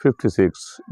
56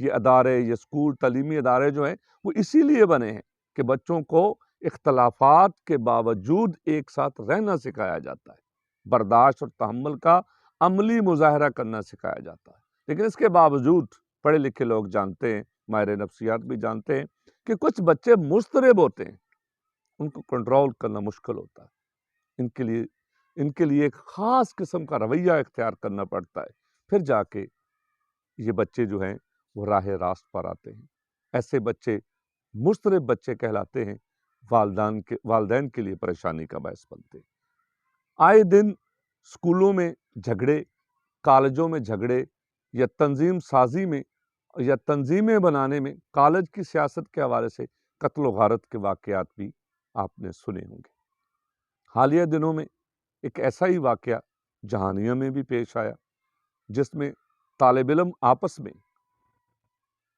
یہ ادارے، یہ اسکول، تعلیمی ادارے جو ہیں وہ اسی لیے بنے ہیں کہ بچوں کو اختلافات کے باوجود ایک ساتھ رہنا سکھایا جاتا ہے، برداشت اور تحمل کا عملی مظاہرہ کرنا سکھایا جاتا ہے۔ لیکن اس کے باوجود پڑھے لکھے لوگ جانتے ہیں، ماہر نفسیات بھی جانتے ہیں کہ کچھ بچے مضطرب ہوتے ہیں، ان کو کنٹرول کرنا مشکل ہوتا ہے، ان کے لیے ایک خاص قسم کا رویہ اختیار کرنا پڑتا ہے، پھر جا کے یہ بچے جو ہیں وہ راہ راست پر آتے ہیں۔ ایسے بچے مضطرب بچے کہلاتے ہیں، والدین کے لیے پریشانی کا باعث بنتے ہیں۔ آئے دن اسکولوں میں جھگڑے، کالجوں میں جھگڑے، یا تنظیم سازی میں یا تنظیمیں بنانے میں کالج کی سیاست کے حوالے سے قتل و غارت کے واقعات بھی آپ نے سنے ہوں گے۔ حالیہ دنوں میں ایک ایسا ہی واقعہ جہانیہ میں بھی پیش آیا، جس میں طالب علم آپس میں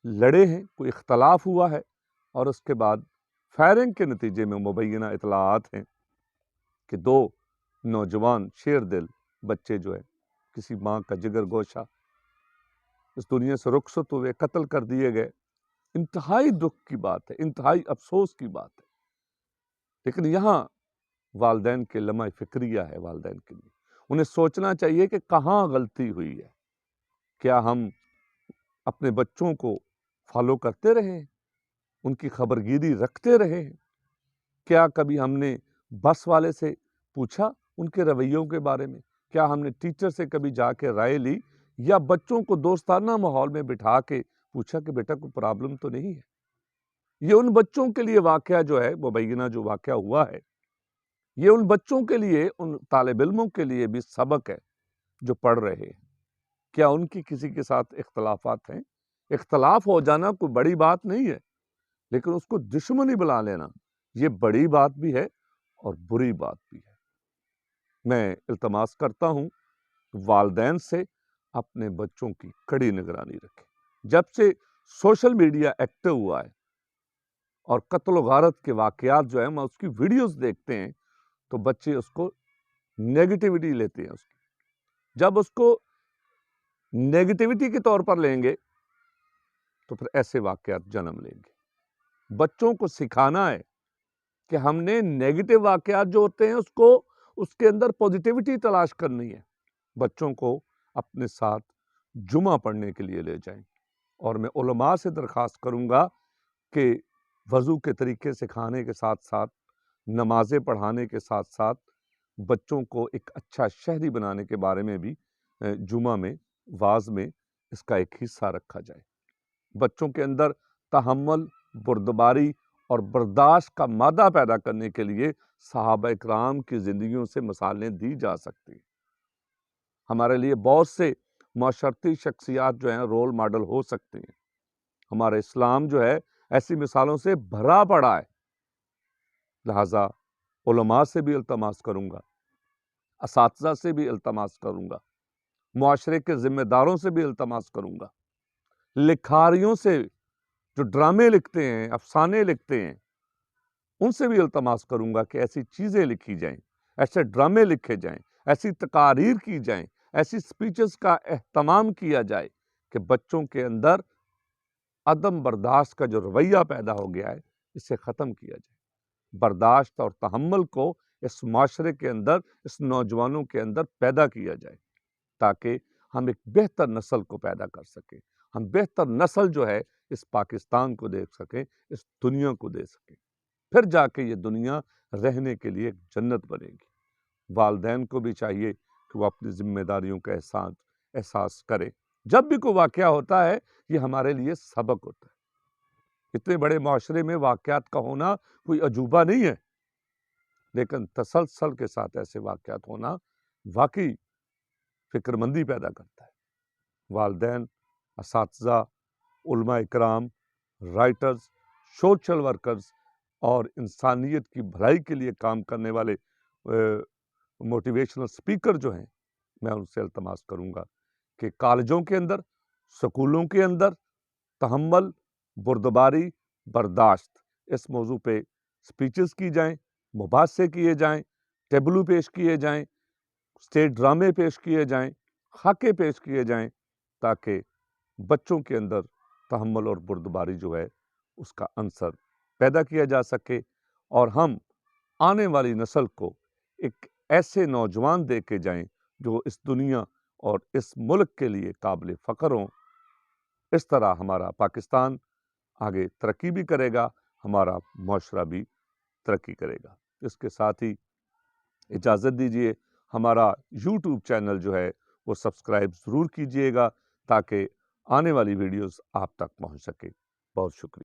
لڑے ہیں، کوئی اختلاف ہوا ہے، اور اس کے بعد فائرنگ کے نتیجے میں مبینہ اطلاعات ہیں کہ 2 نوجوان شیر دل بچے جو ہے کسی ماں کا جگر گوشہ اس دنیا سے رخصت ہوئے، قتل کر دیے گئے۔ انتہائی دکھ کی بات ہے، انتہائی افسوس کی بات ہے، لیکن یہاں والدین کے لمحہ فکریہ ہے۔ والدین کے لیے انہیں سوچنا چاہیے کہ کہاں غلطی ہوئی ہے۔ کیا ہم اپنے بچوں کو فالو کرتے رہے ہیں، ان کی خبرگیری رکھتے رہے ہیں؟ کیا کبھی ہم نے بس والے سے پوچھا ان کے رویوں کے بارے میں؟ کیا ہم نے ٹیچر سے کبھی جا کے رائے لی، یا بچوں کو دوستانہ ماحول میں بٹھا کے پوچھا کہ بیٹا کوئی پرابلم تو نہیں ہے؟ یہ ان بچوں کے لیے واقعہ جو ہے، مبینہ جو واقعہ ہوا ہے، یہ ان بچوں کے لیے، ان طالب علموں کے لیے بھی سبق ہے جو پڑھ رہے ہیں۔ کیا ان کی کسی کے ساتھ اختلافات ہیں؟ اختلاف ہو جانا کوئی بڑی بات نہیں ہے، لیکن اس کو دشمنی بنا لینا یہ بڑی بات بھی ہے اور بری بات بھی ہے۔ میں التماس کرتا ہوں والدین سے اپنے بچوں کی کڑی نگرانی رکھیں۔ جب سے سوشل میڈیا ایکٹیو ہوا ہے اور قتل و غارت کے واقعات جو ہیں ہم اس کی ویڈیوز دیکھتے ہیں، تو بچے اس کو نیگیٹیوٹی لیتے ہیں۔ اس کی جب اس کو نیگیٹیوٹی کے طور پر لیں گے تو پھر ایسے واقعات جنم لیں گے۔ بچوں کو سکھانا ہے کہ ہم نے نیگیٹو واقعات جو ہوتے ہیں اس کے اندر پوزیٹیوٹی تلاش کرنی ہے۔ بچوں کو اپنے ساتھ جمعہ پڑھنے کے لیے لے جائیں، اور میں علماء سے درخواست کروں گا کہ وضو کے طریقے سکھانے کے ساتھ ساتھ، نمازیں پڑھانے کے ساتھ ساتھ، بچوں کو ایک اچھا شہری بنانے کے بارے میں بھی جمعہ میں واعظ میں اس کا ایک حصہ رکھا جائے۔ بچوں کے اندر تحمل، بردباری اور برداشت کا مادہ پیدا کرنے کے لیے صحابہ اکرام کی زندگیوں سے مثالیں دی جا سکتی ہیں۔ ہمارے لیے بہت سے معاشرتی شخصیات جو ہیں رول ماڈل ہو سکتے ہیں۔ ہمارا اسلام جو ہے ایسی مثالوں سے بھرا پڑا ہے، لہٰذا علماء سے بھی التماس کروں گا، اساتذہ سے بھی التماس کروں گا، معاشرے کے ذمہ داروں سے بھی التماس کروں گا، لکھاریوں سے جو ڈرامے لکھتے ہیں، افسانے لکھتے ہیں، ان سے بھی التماس کروں گا کہ ایسی چیزیں لکھی جائیں، ایسے ڈرامے لکھے جائیں، ایسی تقاریر کی جائیں، ایسی سپیچز کا اہتمام کیا جائے کہ بچوں کے اندر عدم برداشت کا جو رویہ پیدا ہو گیا ہے اسے ختم کیا جائے۔ برداشت اور تحمل کو اس معاشرے کے اندر، اس نوجوانوں کے اندر پیدا کیا جائے، تاکہ ہم ایک بہتر نسل کو پیدا کر سکیں، ہم بہتر نسل جو ہے اس پاکستان کو دے سکیں، اس دنیا کو دے سکیں، پھر جا کے یہ دنیا رہنے کے لیے ایک جنت بنے گی۔ والدین کو بھی چاہیے کہ وہ اپنی ذمہ داریوں کا احساس کرے۔ جب بھی کوئی واقعہ ہوتا ہے یہ ہمارے لیے سبق ہوتا ہے۔ اتنے بڑے معاشرے میں واقعات کا ہونا کوئی عجوبہ نہیں ہے، لیکن تسلسل کے ساتھ ایسے واقعات ہونا واقعی فکر مندی پیدا کرتا ہے۔ والدین، اساتذہ، علماء اکرام، رائٹرز، سوشل ورکرز اور انسانیت کی بھلائی کے لیے کام کرنے والے موٹیویشنل سپیکر جو ہیں، میں ان سے التماس کروں گا کہ کالجوں کے اندر، سکولوں کے اندر تحمل، بردباری، برداشت اس موضوع پہ سپیچز کی جائیں، مباحثے کیے جائیں، ٹیبلو پیش کیے جائیں، اسٹیج ڈرامے پیش کیے جائیں، خاکے پیش کیے جائیں، تاکہ بچوں کے اندر تحمل اور بردباری جو ہے اس کا عنصر پیدا کیا جا سکے اور ہم آنے والی نسل کو ایک ایسے نوجوان دے کے جائیں جو اس دنیا اور اس ملک کے لیے قابل فخر ہوں۔ اس طرح ہمارا پاکستان آگے ترقی بھی کرے گا، ہمارا معاشرہ بھی ترقی کرے گا۔ اس کے ساتھ ہی اجازت دیجیے، ہمارا یوٹیوب چینل جو ہے وہ سبسکرائب ضرور کیجیے گا تاکہ آنے والی ویڈیوز آپ تک پہنچ سکے۔ بہت شکریہ۔